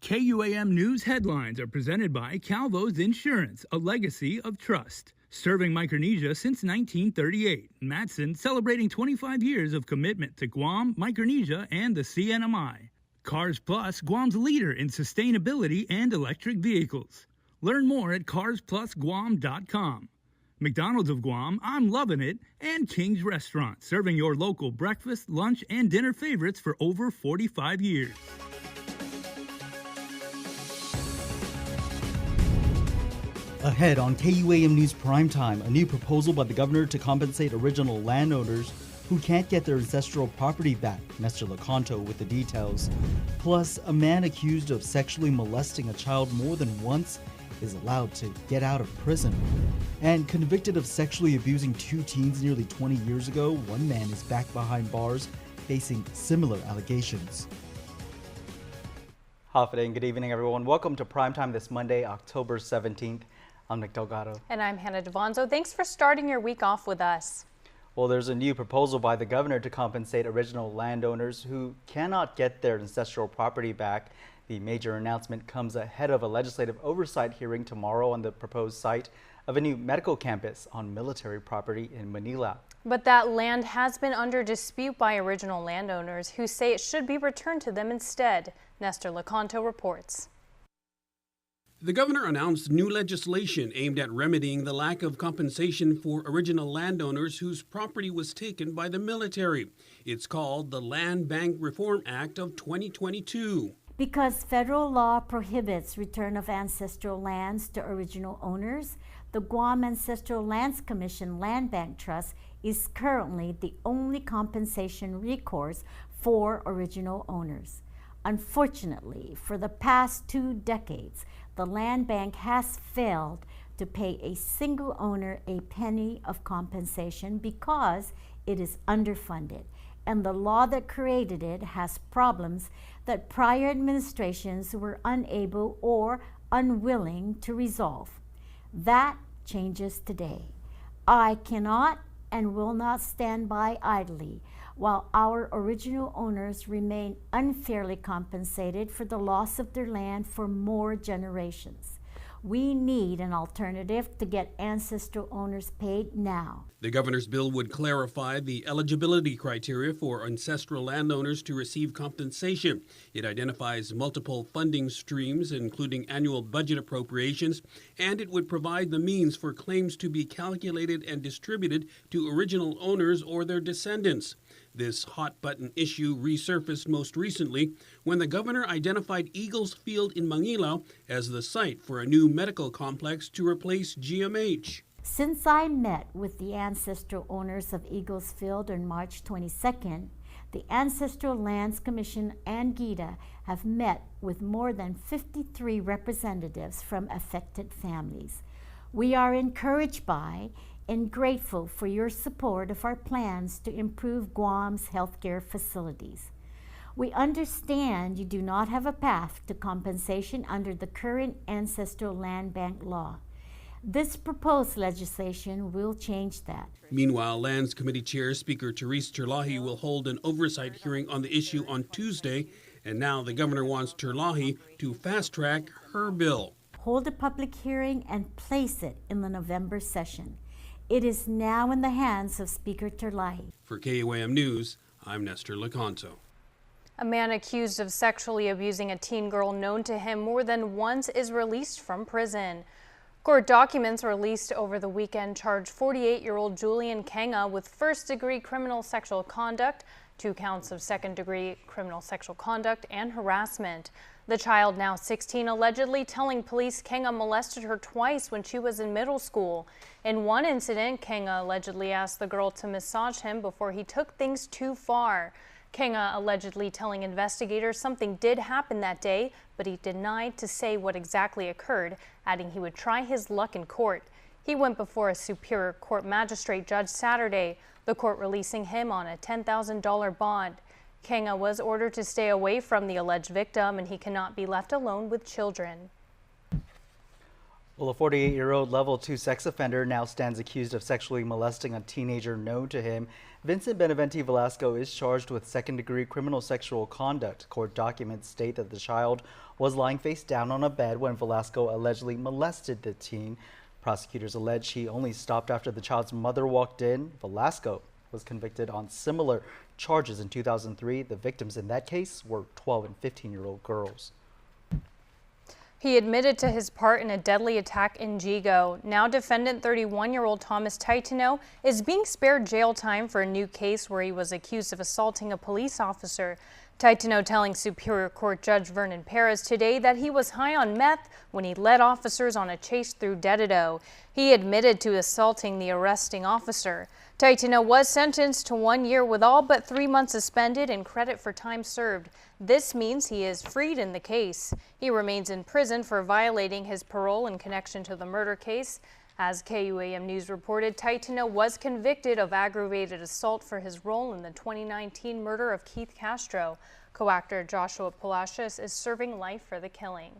KUAM News headlines are presented by Calvo's Insurance, a legacy of trust. Serving Micronesia since 1938, Matson celebrating 25 years of commitment to Guam, Micronesia, and the CNMI. Cars Plus, Guam's leader in sustainability and electric vehicles. Learn more at carsplusguam.com. McDonald's of Guam, I'm loving it, and King's Restaurant, serving your local breakfast, lunch, and dinner favorites for over 45 years. Ahead on KUAM News Primetime, a new proposal by the governor to compensate original landowners who can't get their ancestral property back. Nestor Lecanto with the details. Plus, a man accused of sexually molesting a child more than once is allowed to get out of prison. And convicted of sexually abusing two teens nearly 20 years ago, one man is back behind bars facing similar allegations. Hafa and good evening, everyone. Welcome to Primetime this Monday, October 17th. I'm Nick Delgado. And I'm Hannah Devonzo. Thanks for starting your week off with us. Well, there's a new proposal by the governor to compensate original landowners who cannot get their ancestral property back. The major announcement comes ahead of a legislative oversight hearing tomorrow on the proposed site of a new medical campus on military property in Manila. But that land has been under dispute by original landowners who say it should be returned to them instead. Nestor Lecanto reports. The governor announced new legislation aimed at remedying the lack of compensation for original landowners whose property was taken by the military. It's called the Land Bank Reform Act of 2022. Because federal law prohibits return of ancestral lands to original owners, the Guam Ancestral Lands Commission Land Bank Trust is currently the only compensation recourse for original owners. Unfortunately, for the past 2 decades, the land bank has failed to pay a single owner a penny of compensation because it is underfunded, and the law that created it has problems that prior administrations were unable or unwilling to resolve. That changes today. I cannot and will not stand by idly while our original owners remain unfairly compensated for the loss of their land for more generations. We need an alternative to get ancestral owners paid now. The governor's bill would clarify the eligibility criteria for ancestral landowners to receive compensation. It identifies multiple funding streams, including annual budget appropriations, and it would provide the means for claims to be calculated and distributed to original owners or their descendants. This hot-button issue resurfaced most recently when the governor identified Eagles Field in Manila as the site for a new medical complex to replace GMH. Since I met with the ancestral owners of Eagles Field on March 22nd, the Ancestral Lands Commission and GITA have met with more than 53 representatives from affected families. We are encouraged by and grateful for your support of our plans to improve Guam's healthcare facilities. We understand you do not have a path to compensation under the current ancestral land bank law. This proposed legislation will change that. Meanwhile, Lands Committee Chair Speaker Therese Terlahi will hold an oversight hearing on the issue on Tuesday, and now the governor wants Terlahi to fast-track her bill. Hold a public hearing and place it in the November session. It is now in the hands of Speaker Terlahi. For KUAM News, I'm Nestor Lecanto. A man accused of sexually abusing a teen girl known to him more than once is released from prison. Court documents released over the weekend charge 48-year-old Julian Kenga with first-degree criminal sexual conduct, 2 counts of second-degree criminal sexual conduct, and harassment. The child, now 16, allegedly telling police Kenga molested her twice when she was in middle school. In one incident, Kenga allegedly asked the girl to massage him before he took things too far. Kenga allegedly telling investigators something did happen that day, but he denied to say what exactly occurred, adding he would try his luck in court. He went before a Superior Court magistrate judge Saturday, the court releasing him on a $10,000 bond. Kenga was ordered to stay away from the alleged victim, and he cannot be left alone with children. Well, a 48-year-old level 2 sex offender now stands accused of sexually molesting a teenager known to him. Vincent Benavente Velasco is charged with second-degree criminal sexual conduct. Court documents state that the child was lying face down on a bed when Velasco allegedly molested the teen. Prosecutors allege he only stopped after the child's mother walked in. Velasco was convicted on similar charges in 2003. The victims in that case were 12 and 15-year-old girls. He admitted to his part in a deadly attack in Jigo. Now defendant 31-year-old Thomas Titano is being spared jail time for a new case where he was accused of assaulting a police officer. Titano telling Superior Court Judge Vernon Perez today that he was high on meth when he led officers on a chase through Dededo. He admitted to assaulting the arresting officer. Titano was sentenced to 1 year with all but 3 months suspended and credit for time served. This means he is freed in the case. He remains in prison for violating his parole in connection to the murder case. As KUAM News reported, Titano was convicted of aggravated assault for his role in the 2019 murder of Keith Castro. Co-actor Joshua Palacios is serving life for the killing.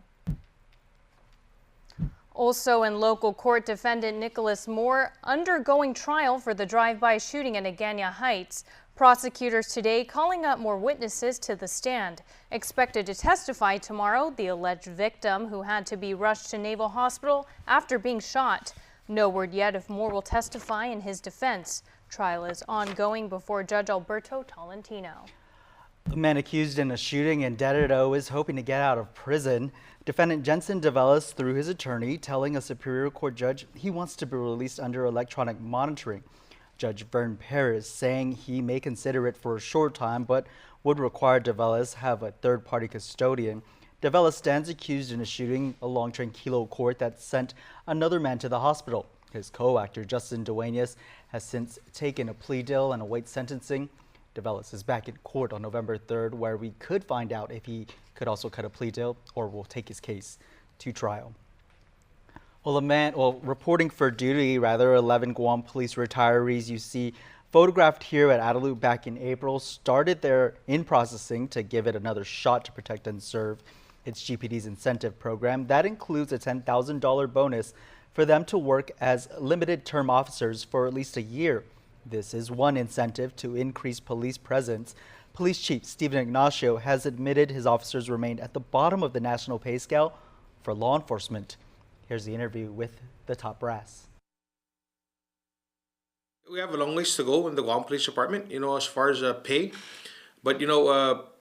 Also in local court, defendant Nicholas Moore undergoing trial for the drive-by shooting in Agana Heights. Prosecutors today calling up more witnesses to the stand. Expected to testify tomorrow, the alleged victim who had to be rushed to Naval Hospital after being shot. No word yet if Moore will testify in his defense. Trial is ongoing before Judge Alberto Tolentino. The man accused in a shooting in Dededo is hoping to get out of prison. Defendant Jensen DeVellis, through his attorney, telling a Superior Court judge he wants to be released under electronic monitoring. Judge Vernon Perez saying he may consider it for a short time, but would require DeVellis have a third-party custodian. DeVellis stands accused in a shooting along Tranquilo Court that sent another man to the hospital. His co-actor, Justin Duenas, has since taken a plea deal and awaits sentencing. DeVellis is back in court on November 3rd, where we could find out if he could also cut a plea deal or will take his case to trial. Well, reporting for duty, 11 Guam police retirees you see photographed here at Adelut back in April started their in-processing to give it another shot to protect and serve. It's GPD's incentive program that includes a $10,000 bonus for them to work as limited-term officers for at least a year. This is one incentive to increase police presence. Police Chief Stephen Ignacio has admitted his officers remained at the bottom of the national pay scale for law enforcement. Here's the interview with the top brass. We have a long ways to go in the Guam Police Department, as far as pay. But,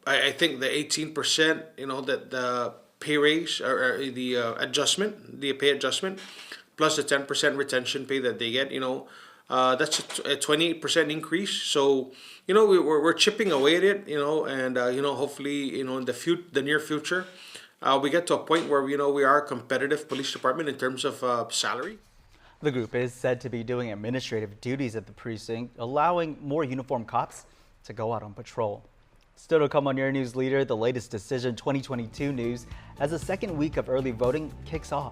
I think the 18%, that the pay raise or the adjustment, the pay adjustment, plus the 10% retention pay that they get, that's a 28% increase. So, we're chipping away at it, and, hopefully, in the near future, we get to a point where, we are a competitive police department in terms of salary. The group is said to be doing administrative duties at the precinct, allowing more uniformed cops to go out on patrol. Still to come on your news leader, the latest Decision 2022 news as the second week of early voting kicks off.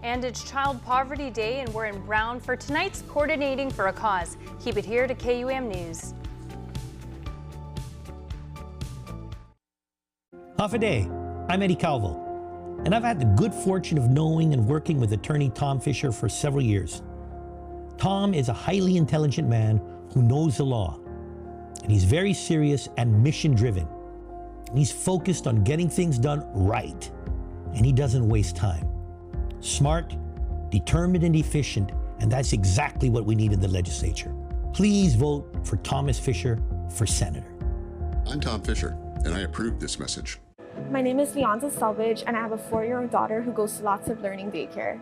And it's Child Poverty Day, and we're in Brown for tonight's Coordinating for a Cause. Keep it here to KUAM News. Half a day. I'm Eddie Calvo, and I've had the good fortune of knowing and working with attorney Tom Fisher for several years. Tom is a highly intelligent man who knows the law, and he's very serious and mission-driven. He's focused on getting things done right, and he doesn't waste time. Smart, determined, and efficient, and that's exactly what we need in the legislature. Please vote for Thomas Fisher for Senator. I'm Tom Fisher, and I approve this message. My name is Leonza Selvage, and I have a 4-year-old daughter who goes to lots of learning daycare.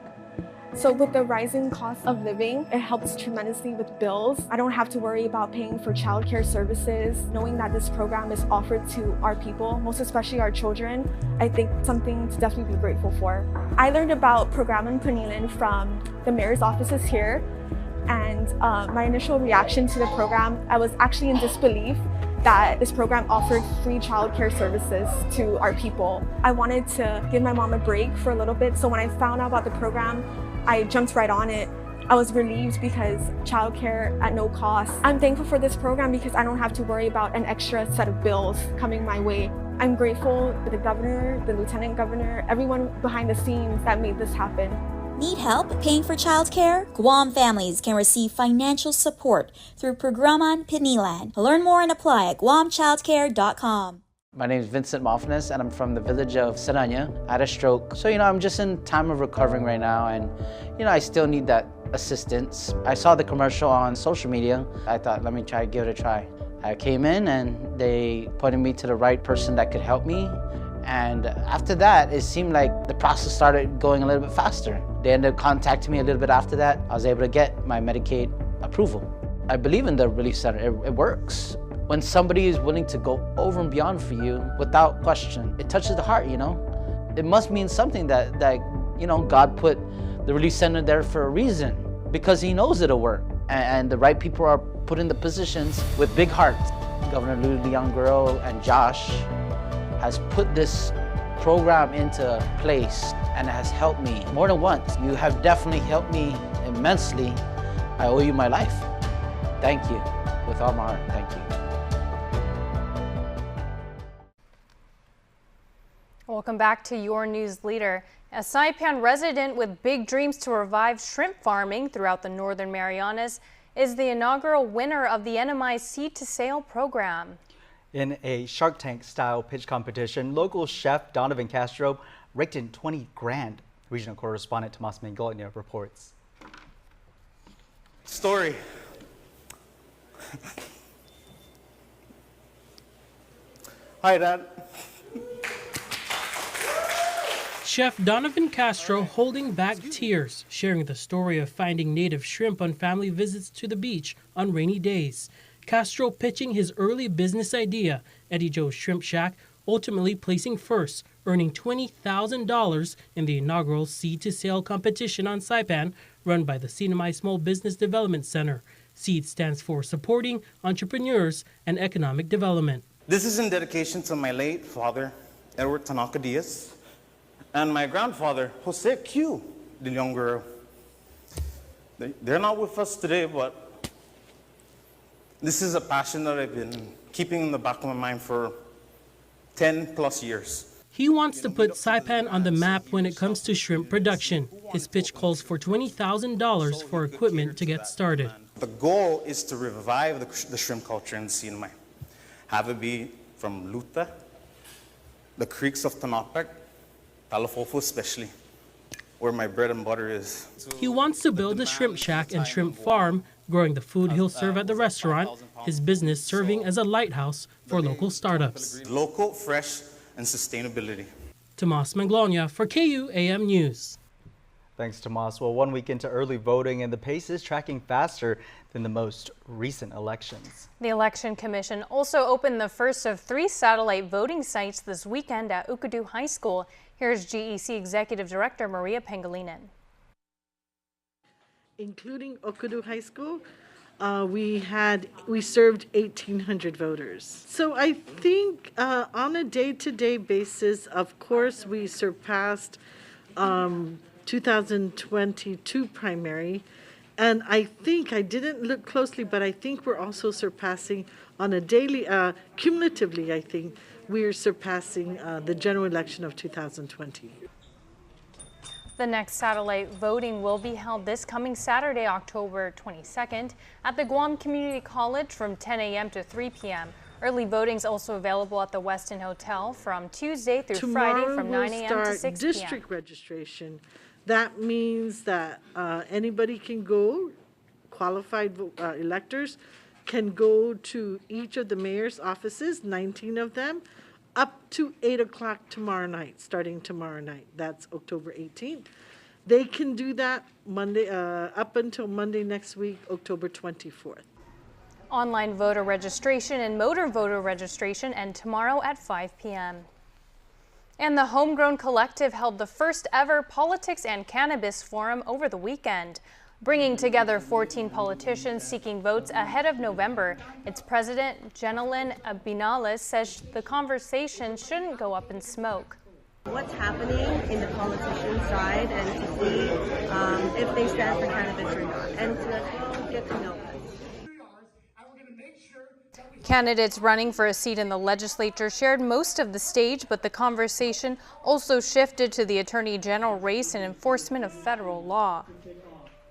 So with the rising cost of living, it helps tremendously with bills. I don't have to worry about paying for childcare services. Knowing that this program is offered to our people, most especially our children, I think something to definitely be grateful for. I learned about Programan Panilan from the mayor's offices here, and my initial reaction to the program, I was actually in disbelief that this program offered free childcare services to our people. I wanted to give my mom a break for a little bit, so when I found out about the program, I jumped right on it. I was relieved because childcare at no cost. I'm thankful for this program because I don't have to worry about an extra set of bills coming my way. I'm grateful to the governor, the lieutenant governor, everyone behind the scenes that made this happen. Need help paying for childcare? KUAM families can receive financial support through Programan Pinilan. Learn more and apply at guamchildcare.com. My name is Vincent Mofnes and I'm from the village of Saranya. I had a stroke. So, I'm just in time of recovering right now and, I still need that assistance. I saw the commercial on social media. I thought, let me give it a try. I came in and they pointed me to the right person that could help me. And after that, it seemed like the process started going a little bit faster. They ended up contacting me a little bit after that. I was able to get my Medicaid approval. I believe in the Relief Center. It works. When somebody is willing to go over and beyond for you without question, it touches the heart, It must mean something that God put the Relief Center there for a reason, because He knows it'll work. And the right people are put in the positions with big hearts. Governor Lou Leon-Guerrero and Josh has put this program into place and it has helped me more than once. You have definitely helped me immensely. I owe you my life. Thank you. With all my heart, thank you. Welcome back to Your News Leader. A Saipan resident with big dreams to revive shrimp farming throughout the Northern Marianas is the inaugural winner of the NMI Seed to Sale program. In a Shark Tank style pitch competition, local chef Donovan Castro raked in 20 grand. Regional correspondent Tomas Mangolnia reports. Story. Hi, Dad. Chef Donovan Castro holding back tears, sharing the story of finding native shrimp on family visits to the beach on rainy days. Castro pitching his early business idea, Eddie Joe's Shrimp Shack, ultimately placing first, earning $20,000 in the inaugural Seed to Sale competition on Saipan, run by the CNMI Small Business Development Center. SEED stands for Supporting Entrepreneurs and Economic Development. This is in dedication to my late father, Edward Tanaka Diaz, and my grandfather, Jose Q. de Leon-Guerrero. They're not with us today, but this is a passion that I've been keeping in the back of my mind for 10 plus years. He wants to put Saipan on the map when it comes to shrimp production. His pitch calls for $20,000 for equipment to get started. The goal is to revive the shrimp culture in CNMI. Have it be from Luta, the creeks of Tanapak, Talafofo especially, where my bread and butter is. He wants to build a shrimp shack and shrimp farm, growing the food he'll serve at the restaurant, his business serving as a lighthouse for local startups. Local, fresh, and sustainability. Tomas Mangolnia for KUAM News. Thanks, Tomas. Well, 1 week into early voting, and the pace is tracking faster than the most recent elections. The Election Commission also opened the first of 3 satellite voting sites this weekend at Ukadu High School. Here's GEC Executive Director Maria Pangilinan. Including Ukadu High School, we served 1,800 voters. So I think on a day-to-day basis, of course, we surpassed 2022 primary, and I think, I didn't look closely, but I think we're also surpassing on a daily, cumulatively, I think we're surpassing the general election of 2020. The next satellite voting will be held this coming Saturday, October 22nd at the Guam Community College from 10 a.m. to 3 p.m. Early voting is also available at the Westin Hotel from Tuesday through Friday from 9 a.m. to 6 p.m. District registration. That means that anybody can go, qualified electors can go to each of the mayor's offices, 19 of them, up to 8 o'clock tomorrow night, starting tomorrow night. That's October 18th. They can do that Monday, up until Monday next week, October 24th. Online voter registration and motor voter registration end tomorrow at 5 p.m. And the Homegrown Collective held the first ever Politics and Cannabis Forum over the weekend, bringing together 14 politicians seeking votes ahead of November. Its president, Jenilyn Abinales, says the conversation shouldn't go up in smoke. What's happening in the politician side and to see if they stand for cannabis or not, and to get to know us. Candidates running for a seat in the legislature shared most of the stage, but the conversation also shifted to the Attorney General race and enforcement of federal law.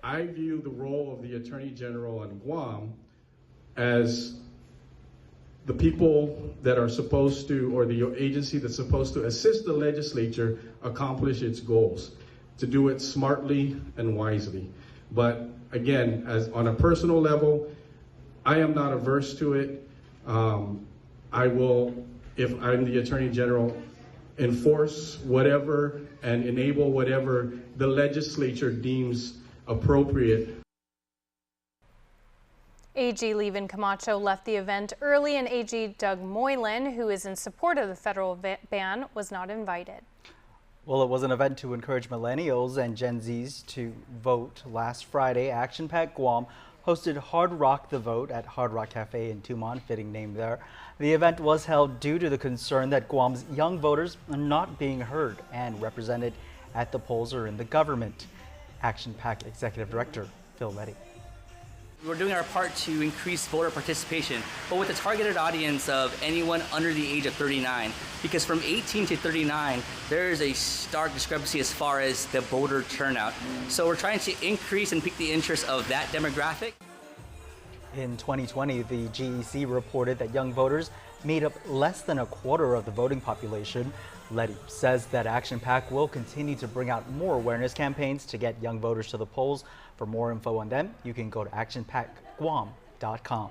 I view the role of the Attorney General in Guam as the people that are supposed to, or the agency that's supposed to assist the legislature accomplish its goals, to do it smartly and wisely. But again, as on a personal level, I am not averse to it. I will, if I'm the Attorney General, enforce whatever and enable whatever the legislature deems appropriate. AG Levin Camacho left the event early, and AG Doug Moylan, who is in support of the federal ban, was not invited. Well, it was an event to encourage millennials and Gen Zs to vote. Last Friday, Action Pack Guam hosted Hard Rock the Vote at Hard Rock Cafe in Tumon, fitting name there. The event was held due to the concern that Guam's young voters are not being heard and represented at the polls or in the government. Action Pack Executive Director Phil Letty. We're doing our part to increase voter participation, but with a targeted audience of anyone under the age of 39, because from 18 to 39, there is a stark discrepancy as far as the voter turnout. So we're trying to increase and pique the interest of that demographic. In 2020, the GEC reported that young voters made up less than a quarter of the voting population. Letty says that Action Pack will continue to bring out more awareness campaigns to get young voters to the polls. For more info on them, you can go to actionpackguam.com.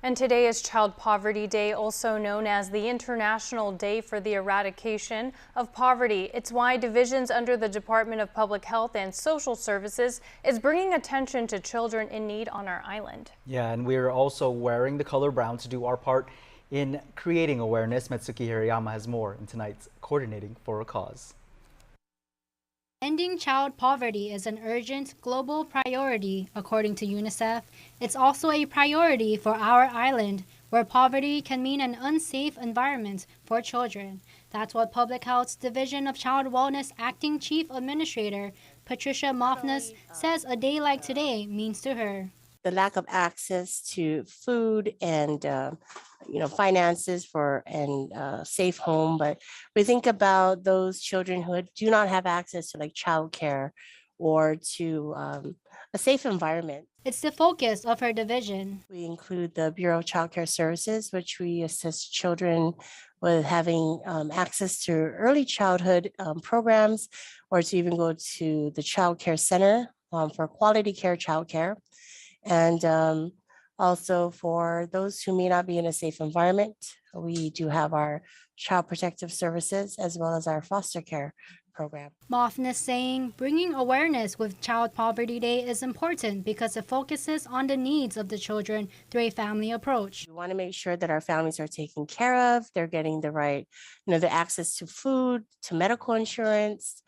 And today is Child Poverty Day, also known as the International Day for the Eradication of Poverty. It's why divisions under the Department of Public Health and Social Services is bringing attention to children in need on our island. Yeah, and we're also wearing the color brown to do our part in creating awareness. Metsuki Hirayama has more in tonight's Coordinating for a Cause. Ending child poverty is an urgent global priority, according to UNICEF. It's also a priority for our island, where poverty can mean an unsafe environment for children. That's what Public Health's Division of Child Wellness Acting Chief Administrator Patricia Mofnas says a day like today means to her. The lack of access to food and finances for a safe home, but we think about those children who do not have access to like childcare or to a safe environment. It's the focus of her division. We include the Bureau of Child Care Services, which we assist children with having access to early childhood programs, or to even go to the Child Care Center for quality care childcare. And also for those who may not be in a safe environment, we do have our Child Protective Services as well as our foster care program. Mofnas saying bringing awareness with Child Poverty Day is important because it focuses on the needs of the children through a family approach. We want to make sure that our families are taken care of, they're getting the right, the access to food, to medical insurance,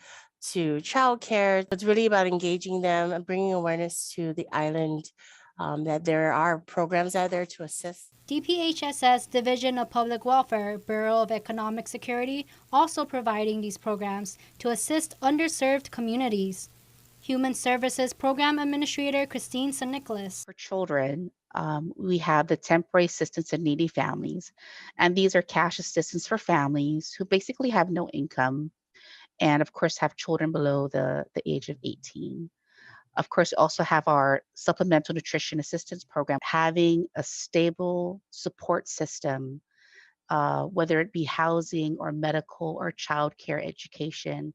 to childcare. It's really about engaging them and bringing awareness to the island that there are programs out there to assist. DPHS's Division of Public Welfare, Bureau of Economic Security, also providing these programs to assist underserved communities. Human Services Program Administrator Christine St. Nicholas. For children, we have the temporary assistance and needy families, and these are cash assistance for families who basically have no income and of course have children below the age of 18. Of course, we also have our supplemental nutrition assistance program, having a stable support system, whether it be housing or medical or childcare education.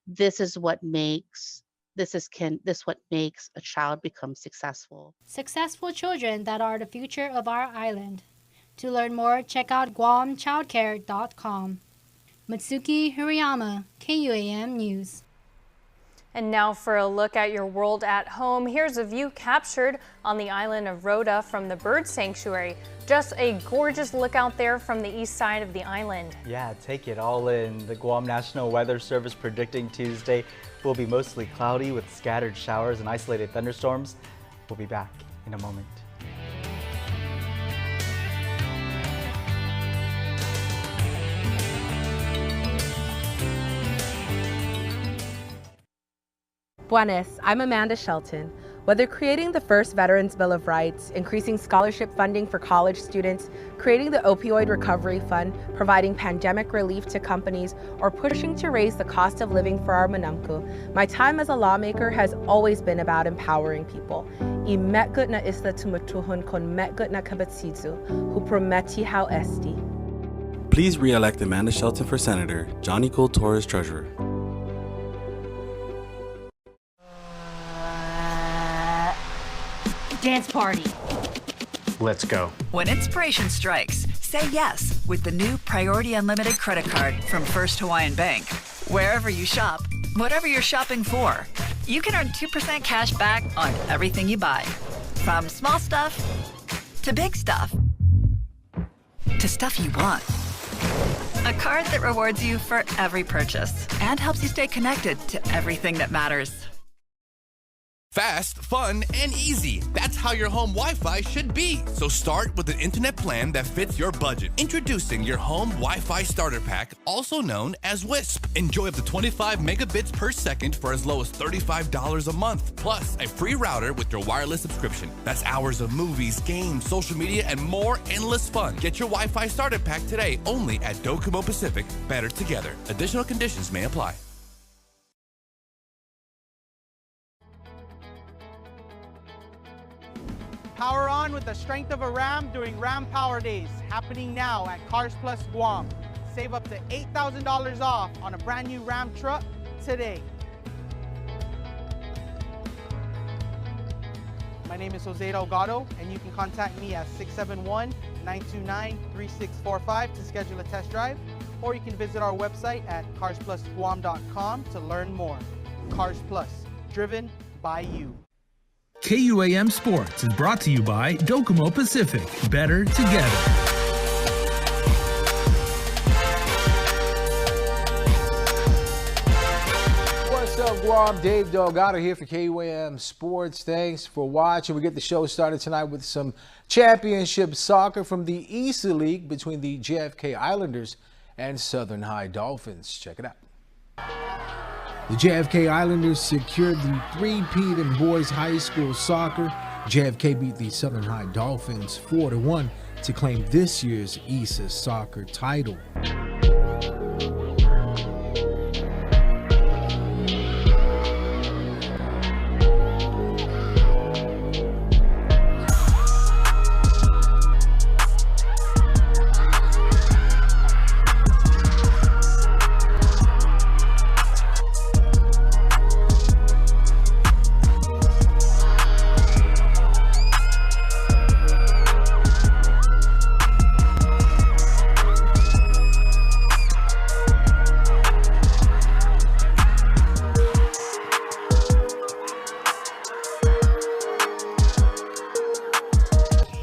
This is what makes a child become successful. Successful children that are the future of our island. To learn more, check out guamchildcare.com. Mitsuki Hirayama, KUAM News. And now for a look at your world at home. Here's a view captured on the island of Rota from the bird sanctuary. Just a gorgeous look out there from the east side of the island. Yeah, take it all in. The Guam National Weather Service predicting Tuesday will be mostly cloudy with scattered showers and isolated thunderstorms. We'll be back in a moment. Buenas, I'm Amanda Shelton. Whether creating the first Veterans Bill of Rights, increasing scholarship funding for college students, creating the Opioid Recovery Fund, providing pandemic relief to companies, or pushing to raise the cost of living for our Manamku, my time as a lawmaker has always been about empowering people. I metgut na isla tumatuhun kon metgut na kabatsitu, hu prometi how esti. Please re-elect Amanda Shelton for Senator, Johnny Gold Torres Treasurer. Dance party. Let's go. When inspiration strikes, say yes with the new Priority Unlimited credit card from First Hawaiian Bank. Wherever you shop, whatever you're shopping for, you can earn 2% cash back on everything you buy. From small stuff to big stuff to stuff you want. A card that rewards you for every purchase and helps you stay connected to everything that matters. Fast, fun, and easy. That's how your home Wi-Fi should be. So start with an internet plan that fits your budget. Introducing your home Wi-Fi starter pack, also known as WISP. Enjoy up to 25 megabits per second for as low as $35 a month. Plus, a free router with your wireless subscription. That's hours of movies, games, social media, and more endless fun. Get your Wi-Fi starter pack today only at Docomo Pacific. Better together. Additional conditions may apply. Power on with the strength of a Ram during Ram Power Days, happening now at Cars Plus Guam. Save up to $8,000 off on a brand new Ram truck today. My name is Jose Delgado, and you can contact me at 671-929-3645 to schedule a test drive, or you can visit our website at carsplusguam.com to learn more. Cars Plus, driven by you. KUAM Sports is brought to you by Docomo Pacific. Better together. What's up, Guam? Dave Delgado here for KUAM Sports. Thanks for watching. We get the show started tonight with some championship soccer from the EASA League between the JFK Islanders and Southern High Dolphins. Check it out. The JFK Islanders secured the three-peat in boys high school soccer. JFK beat the Southern High Dolphins 4-1 to claim this year's EASA soccer title.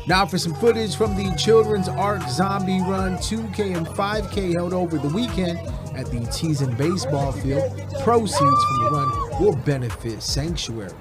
Now for some footage from the Children's Ark Zombie Run 2K and 5K held over the weekend at the Teason Baseball Field. Proceeds from the run will benefit Sanctuary.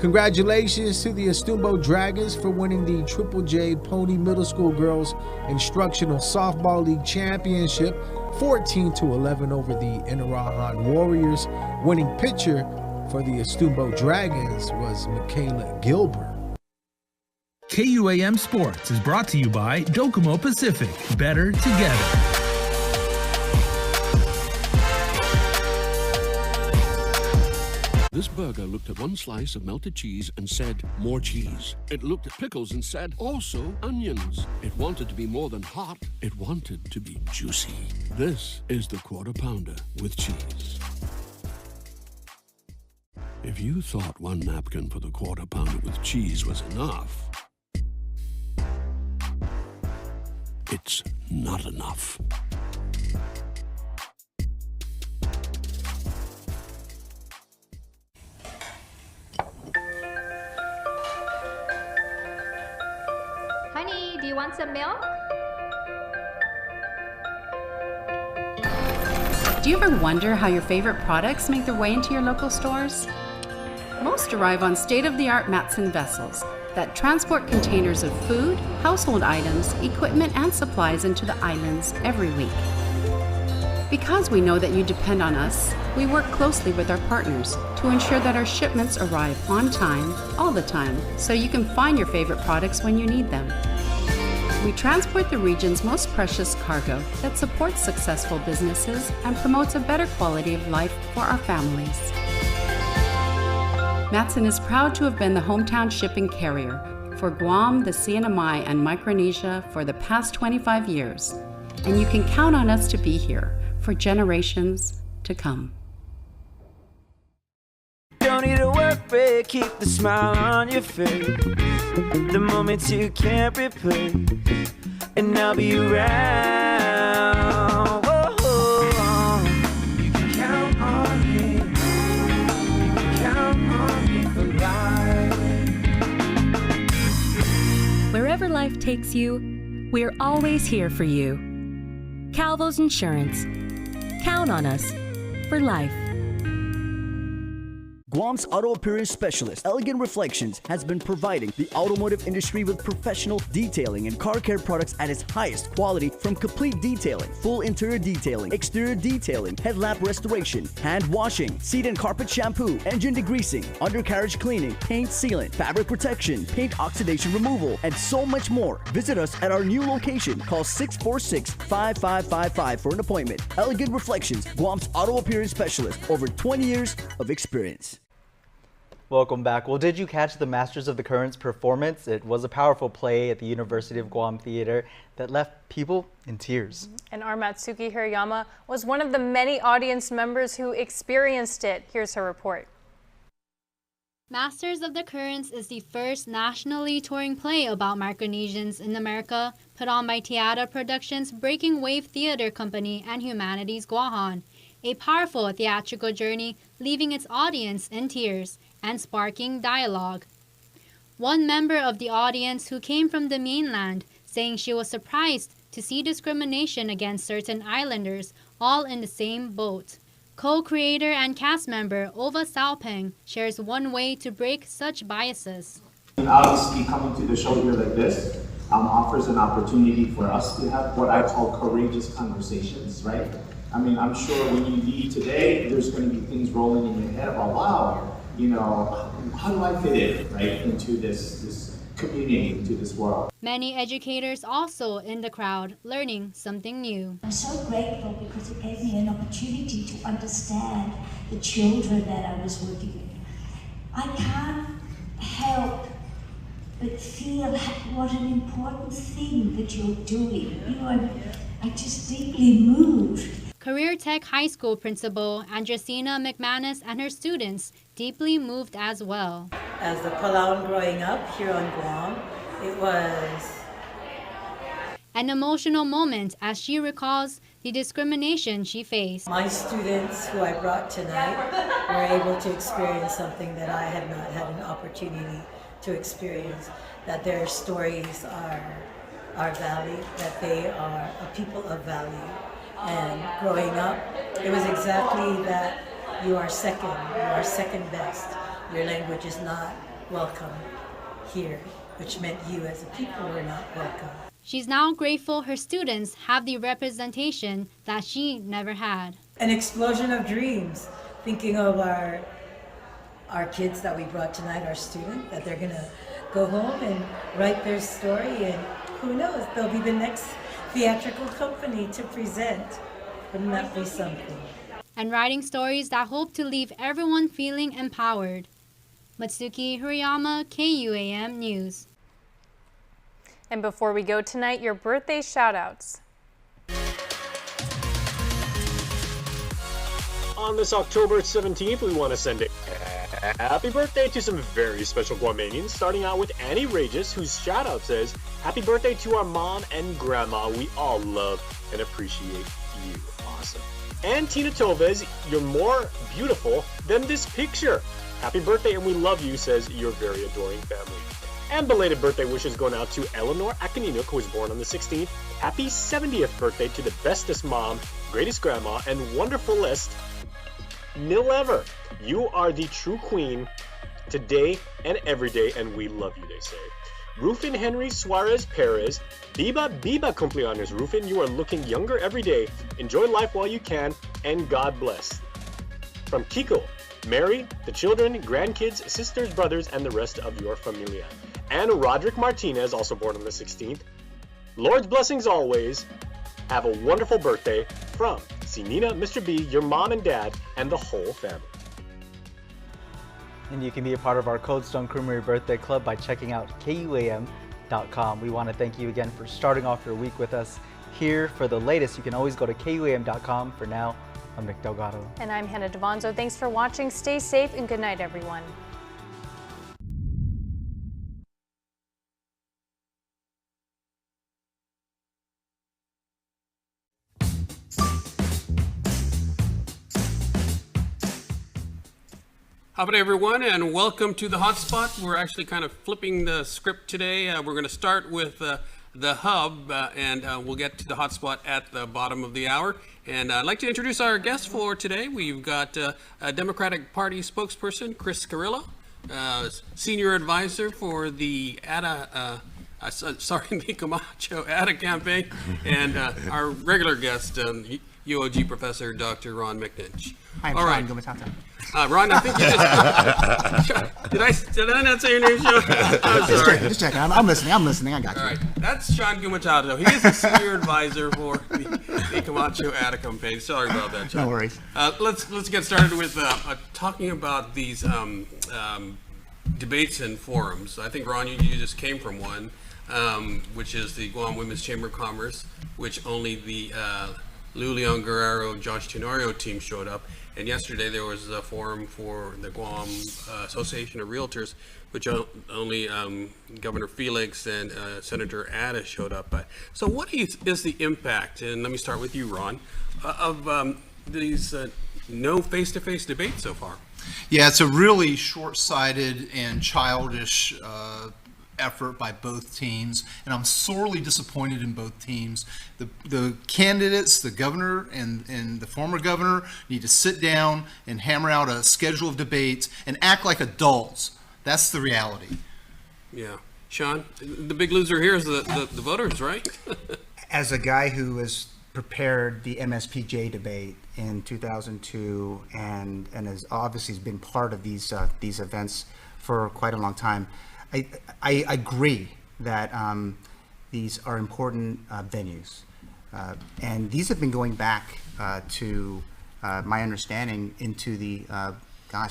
Congratulations to the Estumbo Dragons for winning the Triple J Pony Middle School Girls Instructional Softball League Championship 14-11 over the Inarahan Warriors. Winning pitcher for the Estumbo Dragons was Michaela Gilbert. KUAM Sports is brought to you by Docomo Pacific. Better together. This burger looked at one slice of melted cheese and said, more cheese. It looked at pickles and said, also onions. It wanted to be more than hot. It wanted to be juicy. This is the Quarter Pounder with cheese. If you thought one napkin for the Quarter Pounder with cheese was enough, it's not enough. Honey, do you want some milk? Do you ever wonder how your favorite products make their way into your local stores? Most arrive on state-of-the-art Matson vessels that transport containers of food, household items, equipment, and supplies into the islands every week. Because we know that you depend on us, we work closely with our partners to ensure that our shipments arrive on time, all the time, so you can find your favorite products when you need them. We transport the region's most precious cargo that supports successful businesses and promotes a better quality of life for our families. Matson is proud to have been the hometown shipping carrier for Guam, the CNMI, and Micronesia for the past 25 years, and you can count on us to be here for generations to come. Don't need a work break, keep the smile on your face. The moments you can't replace, and I'll be around. Whoa. You can count on me. You can count on me for life. Wherever life takes you, we're always here for you. Calvo's Insurance. Count on us for life. Guam's auto appearance specialist, Elegant Reflections, has been providing the automotive industry with professional detailing and car care products at its highest quality, from complete detailing, full interior detailing, exterior detailing, headlamp restoration, hand washing, seat and carpet shampoo, engine degreasing, undercarriage cleaning, paint sealant, fabric protection, paint oxidation removal, and so much more. Visit us at our new location. Call 646-5555 for an appointment. Elegant Reflections, Guam's auto appearance specialist, over 20 years of experience. Welcome back. Well, did you catch the Masters of the Currents performance? It was a powerful play at the University of Guam Theater that left people in tears. And our Matsuki Hirayama was one of the many audience members who experienced it. Here's her report. Masters of the Currents is the first nationally touring play about Micronesians in America, put on by Tiada Productions' Breaking Wave Theater Company and Humanities Guahan. A powerful theatrical journey leaving its audience in tears and sparking dialogue. One member of the audience who came from the mainland saying she was surprised to see discrimination against certain islanders all in the same boat. Co-creator and cast member Ova Salpeng shares one way to break such biases. Obviously, coming to the show here like this offers an opportunity for us to have what I call courageous conversations, right? I mean, I'm sure when you leave today, there's going to be things rolling in your head about, wow, you know, how do I fit in, right, into this community, into this world? Many educators also in the crowd learning something new. I'm so grateful because it gave me an opportunity to understand the children that I was working with. I can't help but feel what an important thing that you're doing. You know, I just deeply moved. Career Tech High School principal Andresina McManus and her students deeply moved as well. As a Palawan growing up here on Guam, it was an emotional moment as she recalls the discrimination she faced. My students who I brought tonight were able to experience something that I had not had an opportunity to experience, that their stories are valid, that they are a people of value. And growing up, it was exactly that you are second best. Your language is not welcome here, which meant you as a people were not welcome. She's now grateful her students have the representation that she never had. An explosion of dreams, thinking of our kids that we brought tonight, our student, that they're gonna go home and write their story, and who knows, they'll be the next theatrical company to present. Wouldn't that be something? And writing stories that hope to leave everyone feeling empowered. Matsuki Hirayama, KUAM News. And before we go tonight, your birthday shout-outs. on this October 17th, we want to send a happy birthday to some very special Guamanians, starting out with Annie Regis, whose shout out says, happy birthday to our mom and grandma. We all love and appreciate you. Awesome. And Tina Toves, you're more beautiful than this picture. Happy birthday and we love you, says your very adoring family. And belated birthday wishes going out to Eleanor Akaninuk, who was born on the 16th. Happy 70th birthday to the bestest mom, greatest grandma, and wonderfulest Nil ever. You are the true queen today and every day, and we love you, they say. Rufin Henry Suarez Perez, Biba cumpleaños. Rufin, you are looking younger every day. Enjoy life while you can, and God bless. From Kiko, Mary, the children, grandkids, sisters, brothers, and the rest of your familia. And Roderick Martinez, also born on the 16th. Lord's blessings always. Have a wonderful birthday from Sinina, Mr. B, your mom and dad, and the whole family. And you can be a part of our Cold Stone Creamery Birthday Club by checking out KUAM.com. We want to thank you again for starting off your week with us here. For the latest, you can always go to KUAM.com. For now, I'm Nick Delgado. And I'm Hannah Devonzo. Thanks for watching. Stay safe and good night, everyone. How about everyone, and welcome to the Hotspot. We're actually kind of flipping the script today. We're going to start with the hub, and we'll get to the Hotspot at the bottom of the hour. And I'd like to introduce our guest for today. We've got a Democratic Party spokesperson, Chris Carrillo, senior advisor for the the Camacho ADA campaign, and our regular guest, UOG professor, Dr. Ron McNinch. I'm All Sean right. Gumatata. Ron, I think you just did I not say your name, Sean? I'm sorry. Just checking. I'm listening. I got you. All right, that's Sean Gumatado. He is a senior advisor for the Camacho ADA campaign. Sorry about that, Sean. No worries. Let's get started with talking about these debates and forums. I think, Ron, you just came from one, which is the Guam Women's Chamber of Commerce, which only the Lou Leon Guerrero, Josh Tenorio team showed up. And yesterday there was a forum for the Guam Association of Realtors, which only Governor Felix and Senator Ada showed up by. So what is the impact, and let me start with you, Ron, of these no face-to-face debates so far? Yeah, it's a really short-sighted and childish effort by both teams, and I'm sorely disappointed in both teams. The candidates, the governor and the former governor, need to sit down and hammer out a schedule of debates and act like adults. That's the reality. Yeah. Sean, the big loser here is the voters, right? As a guy who has prepared the MSPJ debate in 2002 and has obviously been part of these events for quite a long time, I agree that these are important venues, and these have been going back to my understanding into the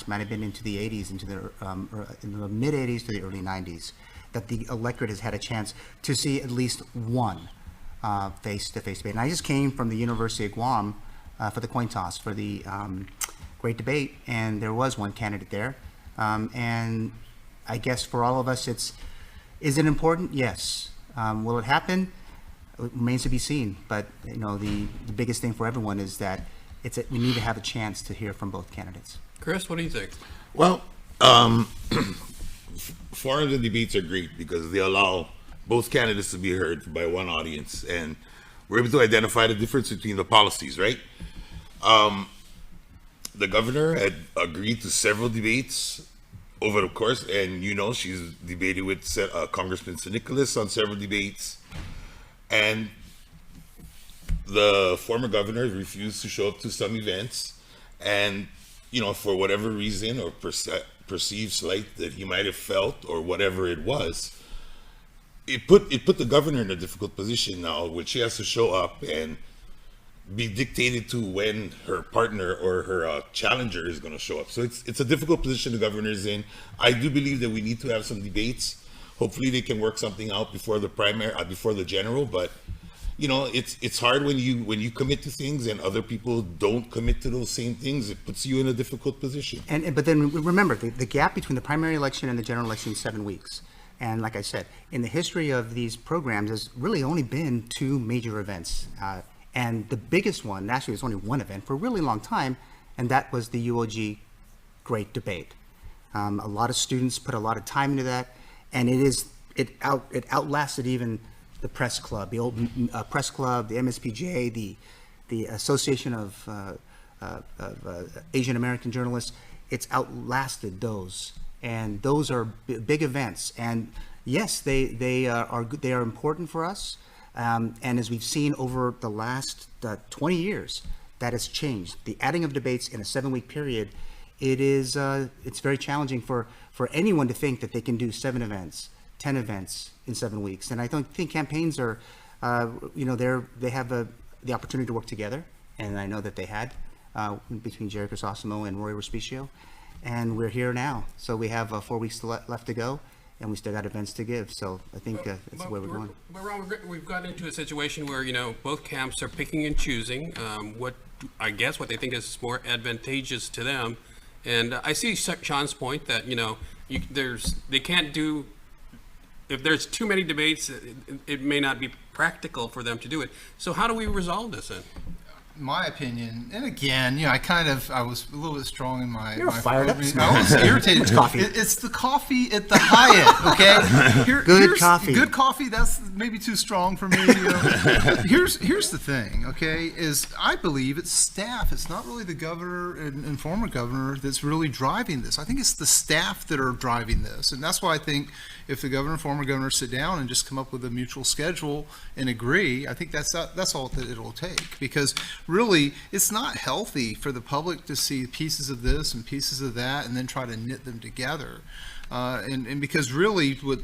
might have been into the 80s, into the in the mid 80s to the early 90s, that the electorate has had a chance to see at least one face-to-face debate. And I just came from the University of Guam for the coin toss for the great debate, and there was one candidate there, and I guess for all of us, is it important? Yes. Will it happen? It remains to be seen. But you know, the biggest thing for everyone is that we need to have a chance to hear from both candidates. Chris, what do you think? Well, forums and debates are great because they allow both candidates to be heard by one audience, and we're able to identify the difference between the policies, right? The governor had agreed to several debates over the course, and she's debated with Congressman St. Nicholas on several debates, and the former governor refused to show up to some events, and for whatever reason or perceived slight that he might have felt or whatever it was, it put the governor in a difficult position now, which she has to show up and be dictated to when her partner or her challenger is going to show up. So it's a difficult position the governor is in. I do believe that we need to have some debates. Hopefully they can work something out before the primary, before the general, but you know, it's hard when you commit to things and other people don't commit to those same things. It puts you in a difficult position. But then remember, the gap between the primary election and the general election is 7 weeks. And like I said, in the history of these programs, there's really only been 2 major events. And the biggest one, actually, there's only one event for a really long time, and that was the UOG Great Debate. A lot of students put a lot of time into that, and it outlasted even the press club, the old press club, the MSPJ, the Association of Asian American Journalists. It's outlasted those, and those are big events. And yes, they are important for us. And as we've seen over the last 20 years, that has changed. The adding of debates in a 7-week period, it's very challenging for anyone to think that they can do 7 events, 10 events in 7 weeks. And I think campaigns are, they have the opportunity to work together, and I know that they had between Jerry Crisosimo and Roy Respicio, and we're here now. So we have 4 weeks left to go, and we still got events to give. So I think that's the way we're going. But Ron, we've gotten into a situation where, both camps are picking and choosing what they think is more advantageous to them. And I see Sean's point that, they can't do, if there's too many debates, it may not be practical for them to do it. So how do we resolve this then? My opinion, and again, I was a little bit strong in my. You're fired up. I was irritated. It's coffee. It's the coffee at the Hyatt. Okay, Good coffee. Good coffee. That's maybe too strong for me. Here's the thing. Okay, is I believe it's staff. It's not really the governor and former governor that's really driving this. I think it's the staff that are driving this, and that's why I think if the governor and former governor sit down and just come up with a mutual schedule and agree, I think that's all that it'll take. Because really, it's not healthy for the public to see pieces of this and pieces of that and then try to knit them together. And because really what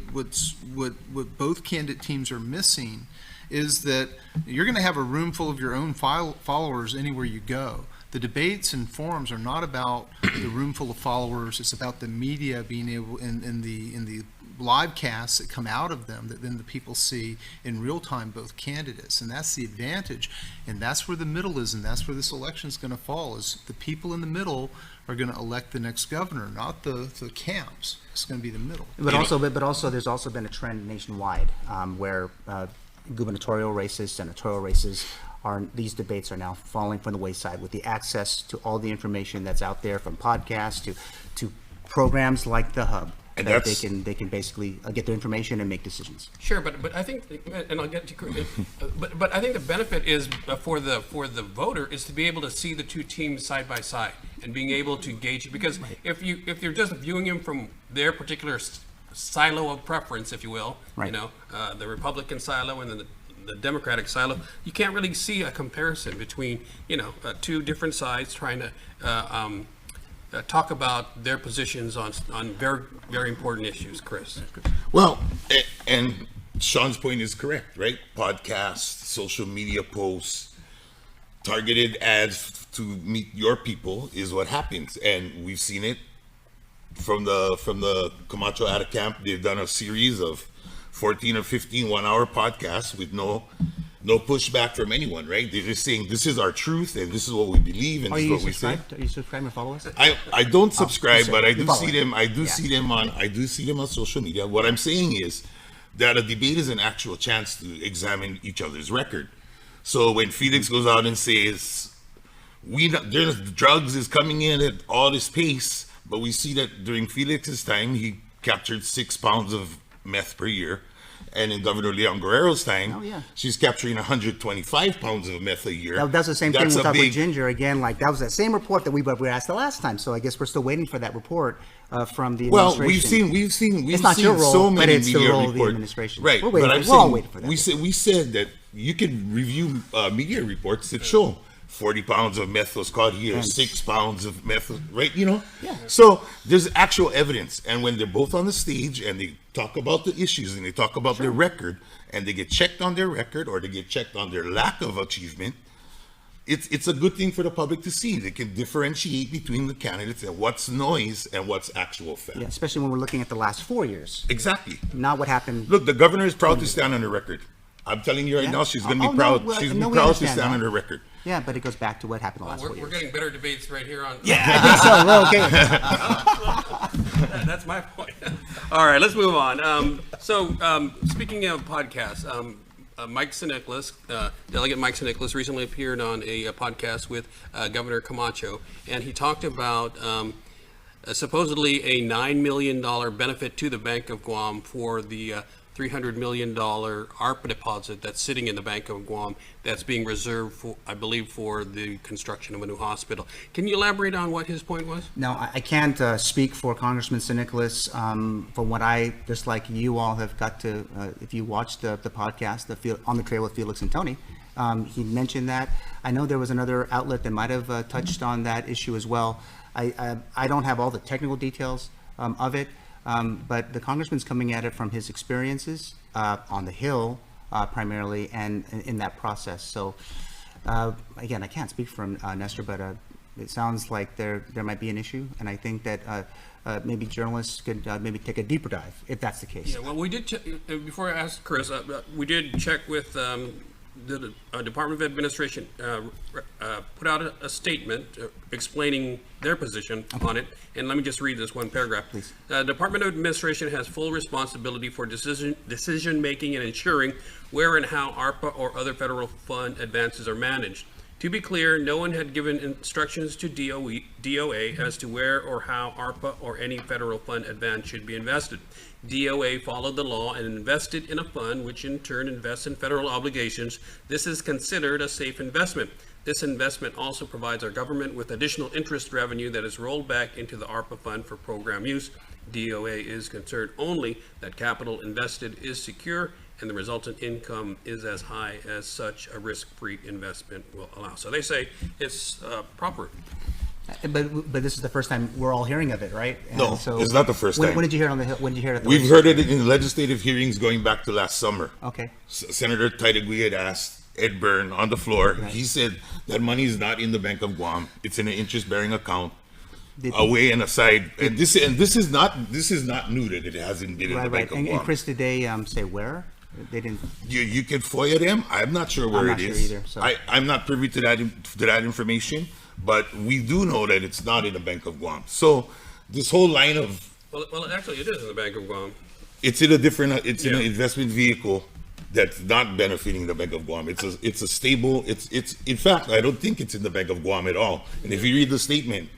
both candidate teams are missing is that you're going to have a room full of your own followers anywhere you go. The debates and forums are not about the room full of followers. It's about the media being able, in the live casts that come out of them, that then the people see in real time both candidates, and that's the advantage. And that's where the middle is, and that's where this election is going to fall. Is the people in the middle are going to elect the next governor, not the camps. It's going to be the middle. But also, there's also been a trend nationwide where gubernatorial races, senatorial races, these debates are now falling from the wayside with the access to all the information that's out there, from podcasts to programs like the Hub. And that they can basically get their information and make decisions. Sure, but I think, and I'll get to, but I think the benefit is for the voter is to be able to see the two teams side by side and being able to gauge it. Because if you're just viewing them from their particular silo of preference, if you will, right. The Republican silo and then the Democratic silo, you can't really see a comparison between two different sides trying to. Talk about their positions on very, very important issues, Chris. Well, and Sean's point is correct, right? Podcasts, social media posts, targeted ads to meet your people is what happens, and we've seen it from the Camacho Ada camp. They've done a series of 14 or 15 1-hour podcasts with no pushback from anyone, right? They're just saying this is our truth and this is what we believe and this is what we say. Are you subscribed and follow us? I don't subscribe, but I do see them. I do see them on social media. What I'm saying is that a debate is an actual chance to examine each other's record. So when Felix goes out and says there's drugs is coming in at all this pace, but we see that during Felix's time he captured 6 pounds of meth per year. And in Governor Leon Guerrero's time, she's capturing 125 pounds of meth a year. That's the same thing with Ginger. Again, like that was that same report that we were asked the last time. So I guess we're still waiting for that report from the administration. We've seen it's not your role, so many but it's media the role reports. of the administration. Right, we're all waiting for that. We said that you can review media reports that show 40 pounds of meth was caught here, 6 pounds of meth, right? Yeah. So there's actual evidence. And when they're both on the stage and they talk about the issues and they talk about their record and they get checked on their record or they get checked on their lack of achievement, it's a good thing for the public to see. They can differentiate between the candidates and what's noise and what's actual fact. Yeah, especially when we're looking at the last 4 years. Exactly. Not what happened. Look, the governor is proud to stand on the record. I'm telling you right Yeah. now, she's going to Oh, be no, proud. well, she's no, going to we be proud to understand stand on that. her record. Yeah, but it goes back to what happened the last 4 We're years. getting better debates right here on. Yeah, I think so. We're okay. That's my point. All right, let's move on. Speaking of podcasts, Mike Sineklis, Delegate Mike Sineklis, recently appeared on a podcast with Governor Camacho, and he talked about supposedly a $9 million benefit to the Bank of Guam for the $300 million ARPA deposit that's sitting in the Bank of Guam that's being reserved for, I believe, for the construction of a new hospital. Can you elaborate on what his point was? No, I can't speak for Congressman Sineklis. From what I, just like you all have got to, if you watched the podcast, On the Trail with Felix and Tony, he mentioned that. I know there was another outlet that might have touched on that issue as well. I don't have all the technical details of it, but the congressman's coming at it from his experiences on the Hill primarily, and in that process. So again, I can't speak for Nestor, but it sounds like there might be an issue, and I think that maybe journalists could maybe take a deeper dive if that's the case. Yeah, well, we did, before I asked Chris, we did check with the Department of Administration, put out a statement explaining their position on it. And let me just read this one paragraph. Please. Department of Administration has full responsibility for decision making and ensuring where and how ARPA or other federal fund advances are managed. To be clear, no one had given instructions to DOA as to where or how ARPA or any federal fund advance should be invested. DOA followed the law and invested in a fund which in turn invests in federal obligations. This is considered a safe investment. This investment also provides our government with additional interest revenue that is rolled back into the ARPA fund for program use. DOA is concerned only that capital invested is secure and the resultant income is as high as such a risk-free investment will allow. So they say it's proper. But this is the first time we're all hearing of it, right? And No, it's not the first time. When did you hear it on the Hill? When did you hear it at the We've heard it in legislative hearings going back to last summer. Okay. Senator Taitagui had asked Ed Byrne on the floor. Right. He said that money is not in the Bank of Guam. It's in an interest-bearing account, away and aside. And this is not new that it hasn't been in the Bank of Guam. And Chris, did they say where? They didn't. You can FOIA them. I'm not sure where it is. I'm not sure either. So. I'm not privy to that information, but we do know that it's not in the Bank of Guam. So this whole line of well, actually, it is in the Bank of Guam. It's in a different. It's in an investment vehicle that's not benefiting the Bank of Guam. It's a stable. It's in fact, I don't think it's in the Bank of Guam at all. And if you read the statement,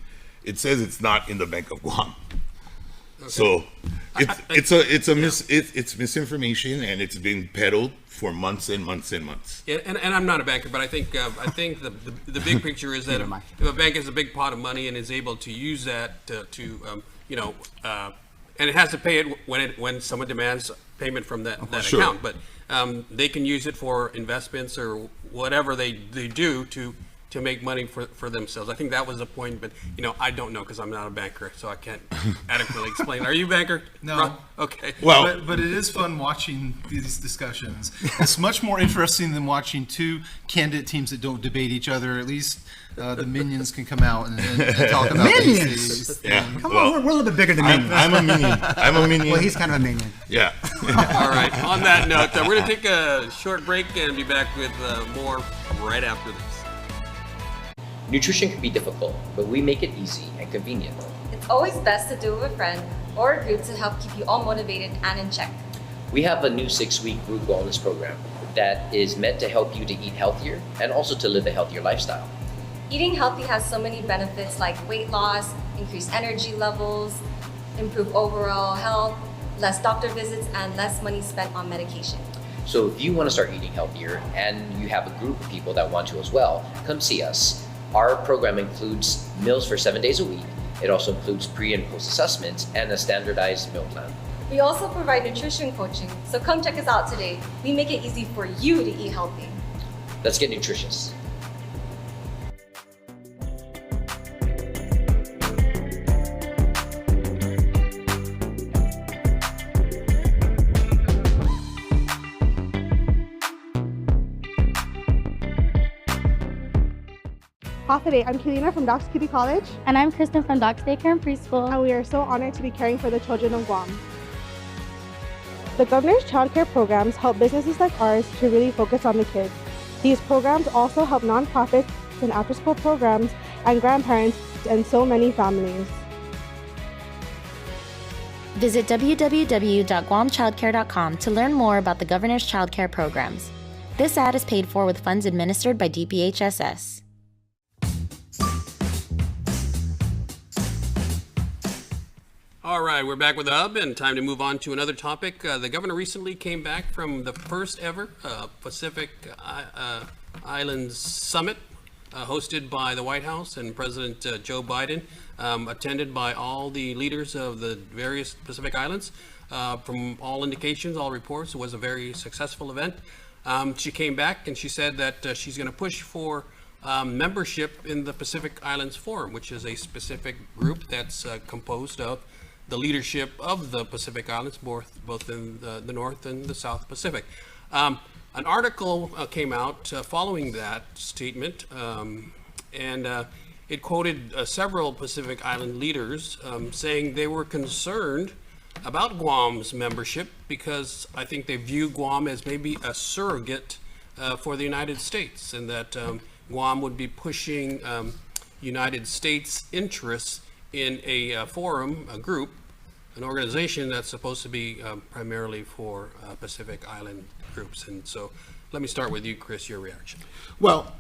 it says it's not in the Bank of Guam. Okay. So it's misinformation, and it's been peddled for months and months and months. Yeah, and I'm not a banker, but I think the big picture is that if a bank has a big pot of money and is able to use that and it has to pay it when someone demands payment from that Sure. account, but they can use it for investments or whatever they do to make money for themselves. I think that was the point, but I don't know because I'm not a banker, so I can't adequately explain. Are you a banker? No. Ron? Okay. Well, but it is fun watching these discussions. It's much more interesting than watching two candidate teams that don't debate each other. At least the minions can come out and talk about minions. Yeah. Come on, we're a little bit bigger than minions. I'm a minion. I'm a minion. Well, he's kind of a minion. Yeah. All right. On that note, we're going to take a short break and be back with more right after this. Nutrition can be difficult, but we make it easy and convenient. It's always best to do it with a friend or a group to help keep you all motivated and in check. We have a new 6-week group wellness program that is meant to help you to eat healthier and also to live a healthier lifestyle. Eating healthy has so many benefits like weight loss, increased energy levels, improved overall health, less doctor visits, and less money spent on medication. So if you want to start eating healthier and you have a group of people that want to as well, come see us. Our program includes meals for 7 days a week. It also includes pre and post assessments and a standardized meal plan. We also provide nutrition coaching, so come check us out today. We make it easy for you to eat healthy. Let's get nutritious. Today, I'm Kelina from Doc's Kitty College. And I'm Kristen from Doc's Daycare and Preschool. And we are so honored to be caring for the children of Guam. The governor's childcare programs help businesses like ours to really focus on the kids. These programs also help nonprofits and after-school programs and grandparents and so many families. Visit www.guamchildcare.com to learn more about the governor's childcare programs. This ad is paid for with funds administered by DPHSS. All right, we're back with the Hub, and time to move on to another topic. The governor recently came back from the first ever Pacific Islands Summit, hosted by the White House and President Joe Biden, attended by all the leaders of the various Pacific Islands. From all indications, all reports, it was a very successful event. She came back and she said that she's going to push for membership in the Pacific Islands Forum, which is a specific group that's composed of the leadership of the Pacific Islands, both in the North and the South Pacific. An article came out following that statement, and it quoted several Pacific Island leaders saying they were concerned about Guam's membership because I think they view Guam as maybe a surrogate for the United States, and that Guam would be pushing United States interests in a forum, a group, an organization that's supposed to be primarily for Pacific Island groups. And so let me start with you, Chris, your reaction. Well,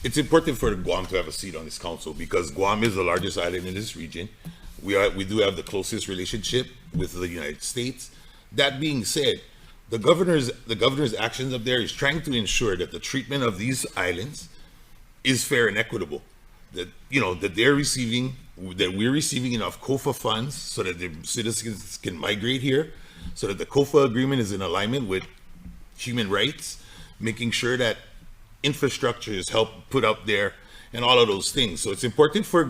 it's important for Guam to have a seat on this council because Guam is the largest island in this region. We do have the closest relationship with the United States. That being said, the governor's actions up there is trying to ensure that the treatment of these islands is fair and equitable. That that we're receiving enough COFA funds so that the citizens can migrate here, so that the COFA agreement is in alignment with human rights, making sure that infrastructure is helped put up there, and all of those things. So it's important for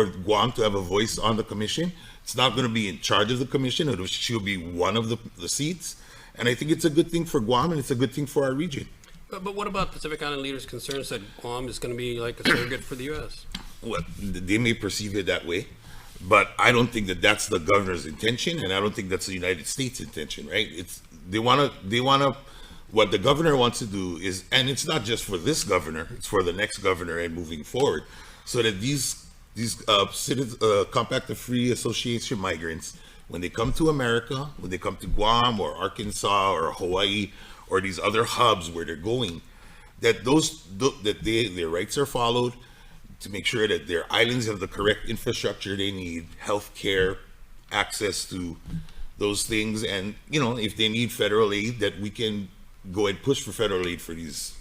Guam to have a voice on the commission. It's not going to be in charge of the commission. She'll be one of the seats. And I think it's a good thing for Guam, and it's a good thing for our region. But what about Pacific Island leaders' concerns that Guam is going to be like a surrogate for the U.S.? Well, they may perceive it that way, but I don't think that that's the governor's intention, and I don't think that's the United States' intention, right? They want to. What the governor wants to do is, and it's not just for this governor, it's for the next governor and moving forward, so that these Compact of Free Association migrants, when they come to America, when they come to Guam or Arkansas or Hawaii or these other hubs where they're going, that their rights are followed, to make sure that their islands have the correct infrastructure they need, health care, access to those things, and if they need federal aid, that we can go and push for federal aid for these.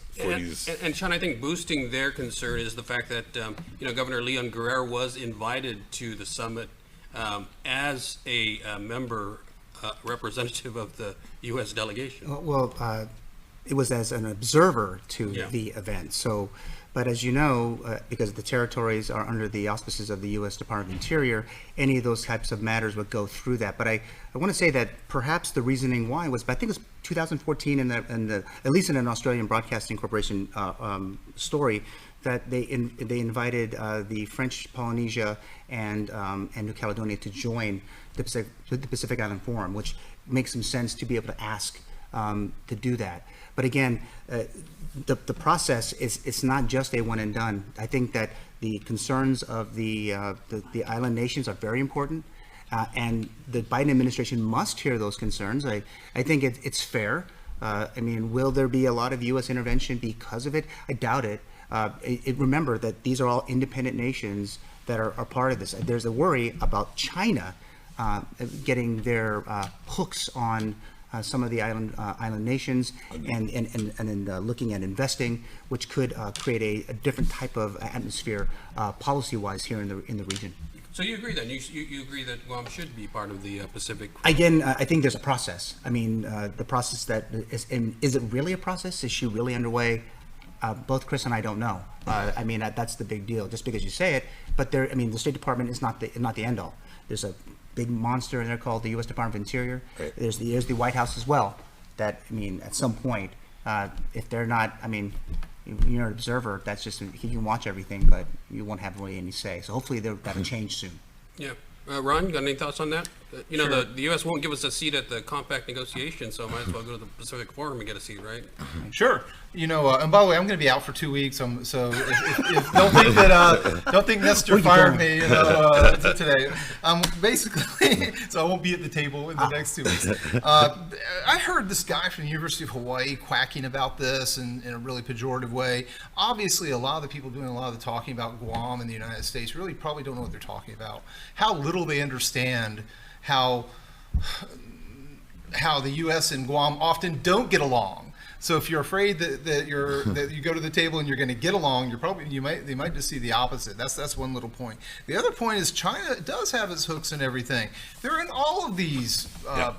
And Sean, I think boosting their concern is the fact that Governor Leon Guerrero was invited to the summit as a member representative of the U.S. delegation. Well, it was as an observer to the event. So, but as you know, because the territories are under the auspices of the U.S. Department of Interior, any of those types of matters would go through that. But I want to say that perhaps the reasoning why was, but I think it was 2014 at least in an Australian Broadcasting Corporation story, that they invited the French Polynesia and New Caledonia to join the Pacific Island Forum, which makes some sense to be able to ask to do that. But again, the process it's not just a one and done. I think that the concerns of the island nations are very important, and the Biden administration must hear those concerns. I think it's fair. I mean, will there be a lot of U.S. intervention because of it? I doubt it. Remember that these are all independent nations that are part of this. There's a worry about China getting their hooks on some of the island nations, and looking at investing, which could create a different type of atmosphere policy-wise here in the region. So you agree then? You agree that Guam should be part of the Pacific? Again, I think there's a process. I mean, the process that is it really a process? Is she really underway? Both Chris and I don't know. I mean, that's the big deal. Just because you say it, but the State Department is not the end all. There's a big monster in there called the U.S. Department of Interior. Right. There's the White House as well. That, I mean, at some point, if they're not, I mean, you're an observer. That's just, you can watch everything, but you won't have really any say. So hopefully that'll change soon. Yeah, Ron, you got any thoughts on that? You know, the U.S. won't give us a seat at the compact negotiation, so I might as well go to the Pacific Forum and get a seat, right? Sure. You know, and by the way, I'm going to be out for 2 weeks, so if don't think that don't think Nestor fired me, you know, today. Basically, so I won't be at the table in the next 2 weeks. I heard this guy from the University of Hawaii quacking about this in a really pejorative way. Obviously, a lot of the people doing a lot of the talking about Guam in the United States really probably don't know what they're talking about. How little they understand how the U.S. and Guam often don't get along. So if you're afraid that you go to the table and you're going to get along, they might just see the opposite. That's one little point. The other point is China does have its hooks and everything. They're in all of these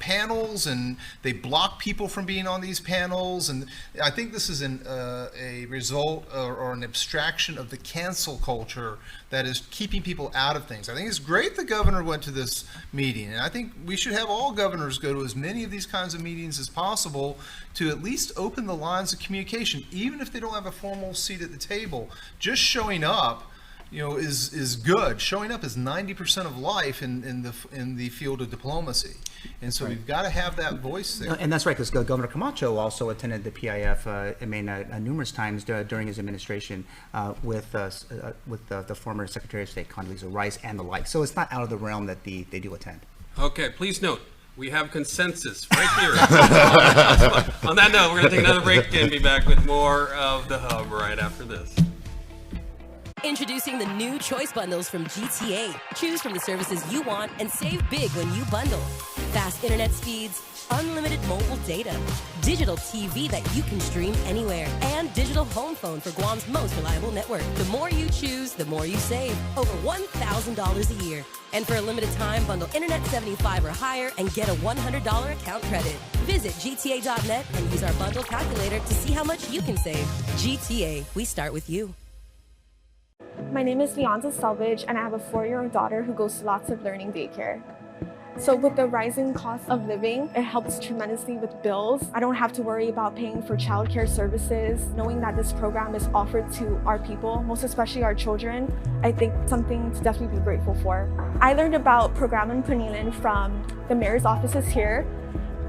panels, and they block people from being on these panels. And I think this is a result or an abstraction of the cancel culture that is keeping people out of things. I think it's great the governor went to this meeting, and I think we should have all governors go to as many of these kinds of meetings as possible to at least open the lines of communication, even if they don't have a formal seat at the table. Just showing up, you know, is good. Showing up is 90% of life in the field of diplomacy, and so we've got to have that voice there. And that's right, because Governor Camacho also attended the PIF numerous times during his administration with the former Secretary of State Condoleezza Rice and the like. So it's not out of the realm that they do attend. Okay, please note, we have consensus right here. On that note, we're going to take another break and be back with more of The Hub right after this. Introducing the new Choice Bundles from GTA. Choose from the services you want and save big when you bundle. Fast internet speeds, unlimited mobile data, digital TV that you can stream anywhere, and digital home phone for Guam's most reliable network. The more you choose, the more you save. Over $1,000 a year. And for a limited time, bundle Internet 75 or higher and get a $100 account credit. Visit GTA.net and use our bundle calculator to see how much you can save. GTA, we start with you. My name is Leonza Selvage, and I have a 4-year-old daughter who goes to lots of learning daycare. So with the rising cost of living, it helps tremendously with bills. I don't have to worry about paying for childcare services. Knowing that this program is offered to our people, most especially our children, I think something to definitely be grateful for. I learned about Programan Panilan from the mayor's offices here,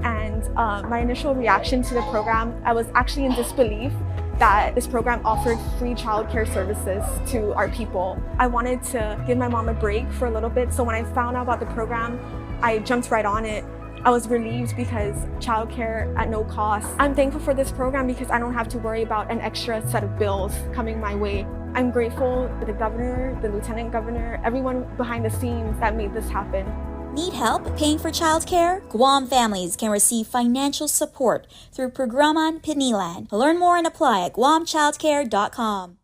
and my initial reaction to the program, I was actually in disbelief that this program offered free childcare services to our people. I wanted to give my mom a break for a little bit, so when I found out about the program, I jumped right on it. I was relieved because childcare at no cost. I'm thankful for this program because I don't have to worry about an extra set of bills coming my way. I'm grateful to the governor, the lieutenant governor, everyone behind the scenes that made this happen. Need help paying for childcare? Guam families can receive financial support through Programan Pinilan. Learn more and apply at guamchildcare.com.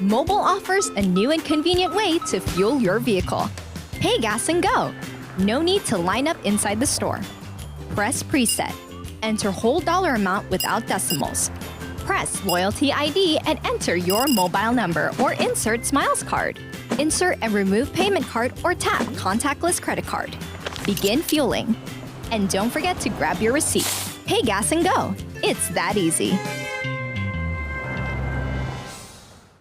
Mobile offers a new and convenient way to fuel your vehicle. Pay gas and go. No need to line up inside the store. Press preset. Enter whole dollar amount without decimals. Press loyalty ID and enter your mobile number or insert Smiles card. Insert and remove payment card or tap contactless credit card. Begin fueling. And don't forget to grab your receipt. Pay gas and go. It's that easy.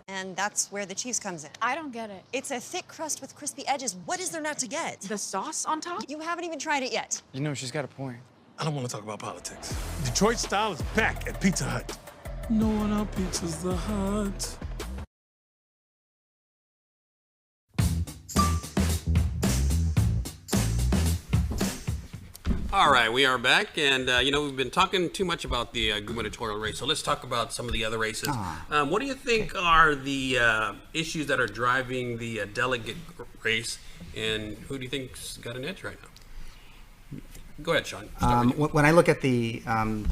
And that's where the cheese comes in. I don't get it. It's a thick crust with crispy edges. What is there not to get? The sauce on top? You haven't even tried it yet. You know, she's got a point. I don't want to talk about politics. Detroit style is back at Pizza Hut. No one out Pizza's the Hut. All right, we are back, and you know, we've been talking too much about the gubernatorial race, so let's talk about some of the other races. What do you think are the issues that are driving the delegate race, and who do you think's got an edge right now? Go ahead, Sean. When I look at the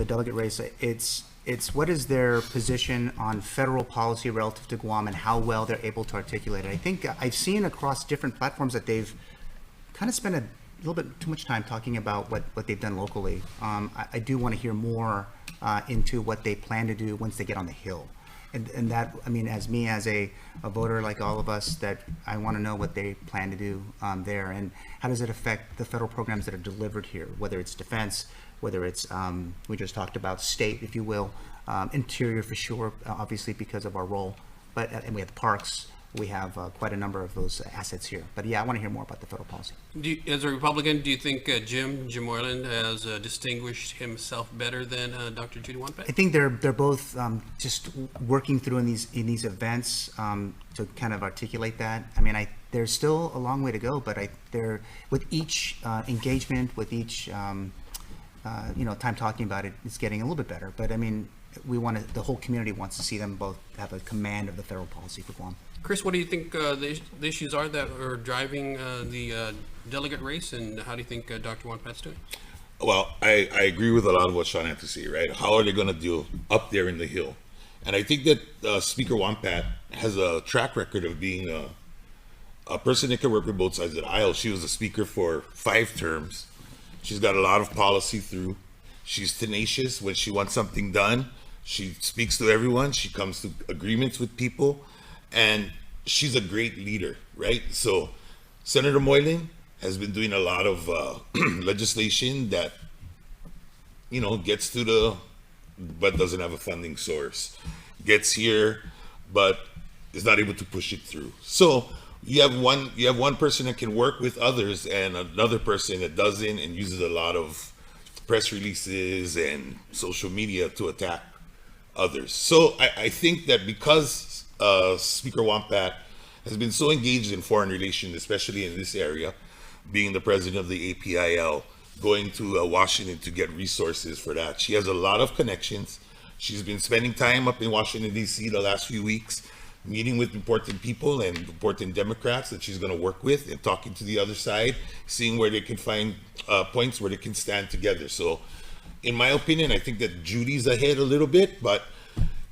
delegate race, it's what is their position on federal policy relative to Guam and how well they're able to articulate it. I think I've seen across different platforms that they've kind of spent a little bit too much time talking about what they've done locally. I do want to hear more into what they plan to do once they get on the Hill. And that, I mean, as a voter like all of us, that I want to know what they plan to do there, and how does it affect the federal programs that are delivered here, whether it's defense, whether it's, we just talked about state, if you will, interior for sure, obviously because of our role, but and we have parks, we have quite a number of those assets here. But yeah, I want to hear more about the federal policy. As a Republican, do you think Jim Moylan has distinguished himself better than Dr. Judy Wampat? I think they're both just working through in these events to kind of articulate that. I mean, there's still a long way to go, but they're with each engagement, with each time talking about it, it's getting a little bit better. But I mean, the whole community wants to see them both have a command of the federal policy for Guam. Chris, what do you think the issues are that are driving the delegate race, and how do you think Dr. Wampat's doing? Well, I agree with a lot of what Sean had to say, right? How are they going to deal up there in the Hill? And I think that Speaker Wampat has a track record of being a person that can work with both sides of the aisle. She was a speaker for 5 terms. She's got a lot of policy through. She's tenacious. When she wants something done, she speaks to everyone. She comes to agreements with people. And she's a great leader, right? So Senator Moylan has been doing a lot of legislation that, gets to but doesn't have a funding source. Gets here, but is not able to push it through. So you have one person that can work with others and another person that doesn't and uses a lot of press releases and social media to attack others. So I think that because Speaker Wampat has been so engaged in foreign relations, especially in this area, being the president of the APIL, going to Washington to get resources for that. She has a lot of connections. She's been spending time up in Washington, D.C. the last few weeks, meeting with important people and important Democrats that she's going to work with and talking to the other side, seeing where they can find points where they can stand together. So in my opinion, I think that Judy's ahead a little bit, but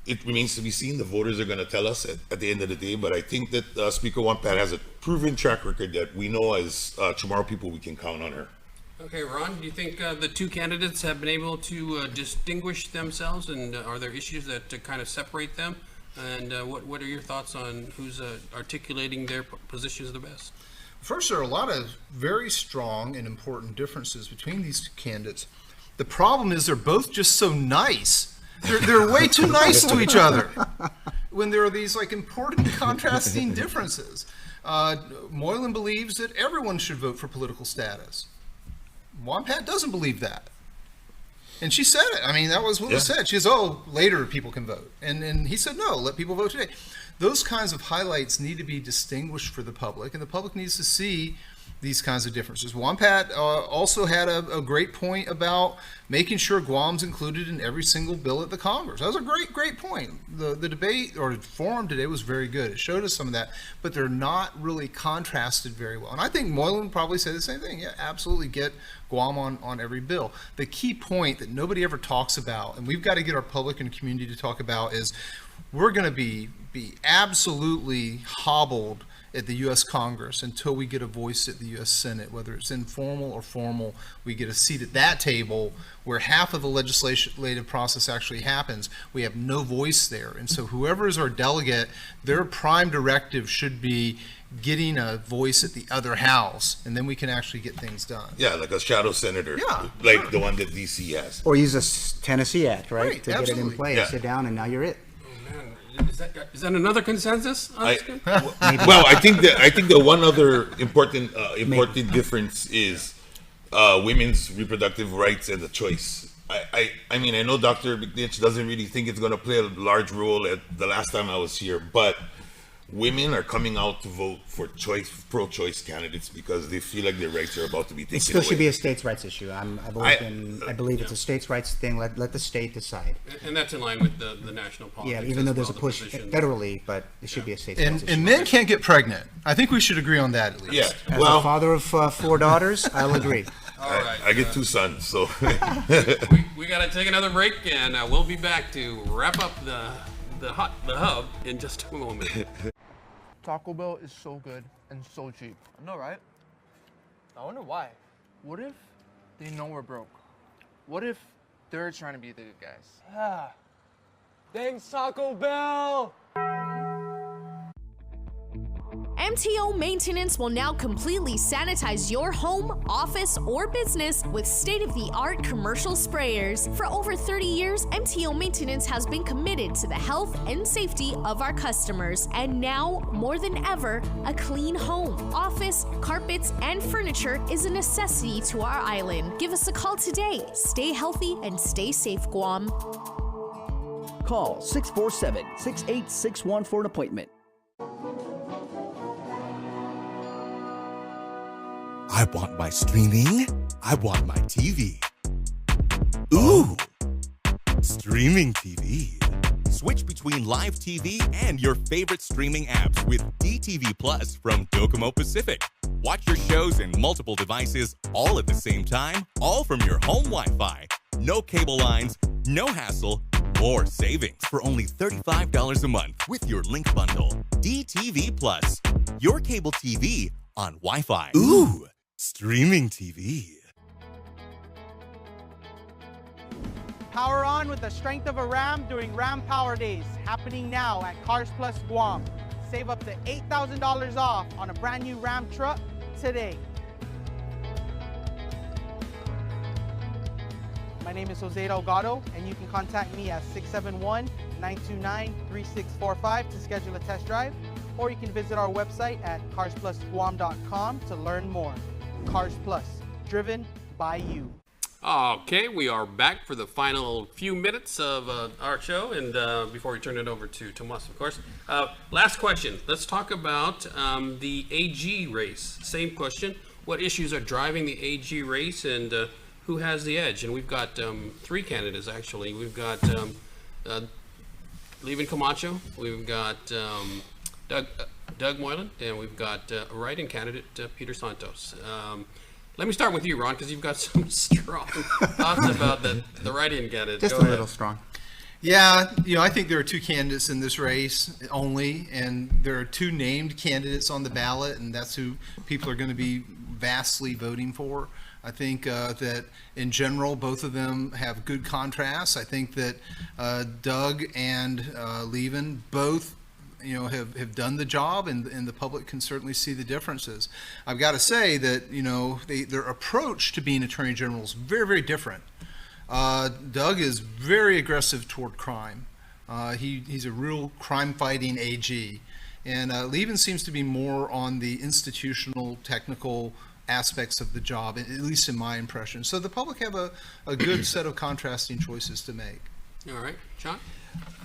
it remains to be seen. The voters are going to tell us at the end of the day, but I think that Speaker Wampat has a proven track record that we know as Chamorro people we can count on her. Okay, Ron, do you think the 2 candidates have been able to distinguish themselves, and are there issues that kind of separate them? And what are your thoughts on who's articulating their positions the best? First, there are a lot of very strong and important differences between these 2 candidates. The problem is they're both just so nice. They're way too nice to each other when there are these important contrasting differences. Moylan believes that everyone should vote for political status. Wampat doesn't believe that. And she said it. I mean, that was what was said. She says, later people can vote. And he said, no, let people vote today. Those kinds of highlights need to be distinguished for the public, and the public needs to see these kinds of differences. Wampat also had a great point about making sure Guam's included in every single bill at the Congress. That was a great point. The debate or forum today was very good. It showed us some of that, but they're not really contrasted very well. And I think Moylan would probably say the same thing. Yeah, absolutely get Guam on every bill. The key point that nobody ever talks about, and we've got to get our public and community to talk about, is we're going to be absolutely hobbled at the U.S. Congress until we get a voice at the U.S. Senate, whether it's informal or formal. We get a seat at that table where half of the legislative process actually happens. We have no voice there. And so whoever is our delegate, their prime directive should be getting a voice at the other house, and then we can actually get things done. Yeah, like a shadow senator, like the one that D.C. has. Or use a Tennessee Act, right? To absolutely. Get it in place, sit down, and now you're it. Is that another consensus? Well, I think that one other important difference is women's reproductive rights and the choice. I mean, I know Dr. McNitch doesn't really think it's going to play a large role at the last time I was here, but women are coming out to vote for pro-choice candidates because they feel like their rights are about to be taken away. It still should be a states' rights issue. I believe it's a states' rights thing. Let the state decide. And that's in line with the national politics. Yeah, even though there's a push federally, but it should be a states' rights issue. And men can't get pregnant. I think we should agree on that at least. Yeah. As a father of 4 daughters, I'll agree. All right. I get 2 sons, so. we got to take another break, and we'll be back to wrap up the hub in just a moment. Taco Bell is so good and so cheap. I know, right? I wonder why. What if they know we're broke? What if they're trying to be the good guys? Ah, thanks Taco Bell! MTO Maintenance will now completely sanitize your home, office, or business with state-of-the-art commercial sprayers. For over 30 years, MTO Maintenance has been committed to the health and safety of our customers. And now, more than ever, a clean home, office, carpets, and furniture is a necessity to our island. Give us a call today. Stay healthy and stay safe, Guam. Call 647-6861 for an appointment. I want my streaming. I want my TV. Ooh, streaming TV. Switch between live TV and your favorite streaming apps with DTV Plus from Docomo Pacific. Watch your shows in multiple devices all at the same time, all from your home Wi-Fi. No cable lines, no hassle, more savings for only $35 a month with your Link bundle. DTV Plus, your cable TV on Wi-Fi. Ooh, streaming TV. Power on with the strength of a Ram during Ram Power Days, happening now at Cars Plus Guam. Save up to $8,000 off on a brand new Ram truck today. My name is Jose Delgado, and you can contact me at 671-929-3645 to schedule a test drive, or you can visit our website at carsplusguam.com to learn more. Cars Plus, driven by you. Okay, we are back for the final few minutes of our show, and before we turn it over to Tomas, of course. Last question. Let's talk about the AG race. Same question. What issues are driving the AG race, and who has the edge? And we've got three candidates, actually. We've got Levin Camacho, we've got Doug Moylan, and we've got a write-in candidate, Peter Santos. Let me start with you, Ron, because you've got some strong thoughts about the write-in candidate. Just Go a ahead. little strong. Yeah, I think there are two candidates in this race only, and there are two named candidates on the ballot, and that's who people are going to be vastly voting for. I think that in general, both of them have good contrasts. I think that Doug and Levin both have done the job, and the public can certainly see the differences. I've got to say that, their approach to being Attorney General is very, very different. Doug is very aggressive toward crime. He's a real crime-fighting AG. And Levin seems to be more on the institutional, technical aspects of the job, at least in my impression. So the public have a good set of contrasting choices to make. All right, John?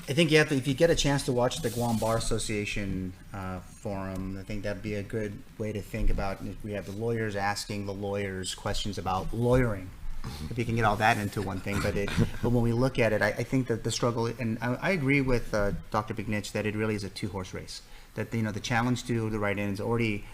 I think if you get a chance to watch the Guam Bar Association forum, I think that'd be a good way to think about if we have the lawyers asking the lawyers questions about lawyering. If you can get all that into one thing, but when we look at it, I think that the struggle, and I agree with Dr. Bignich that it really is a two-horse race. That the challenge to the write-in is already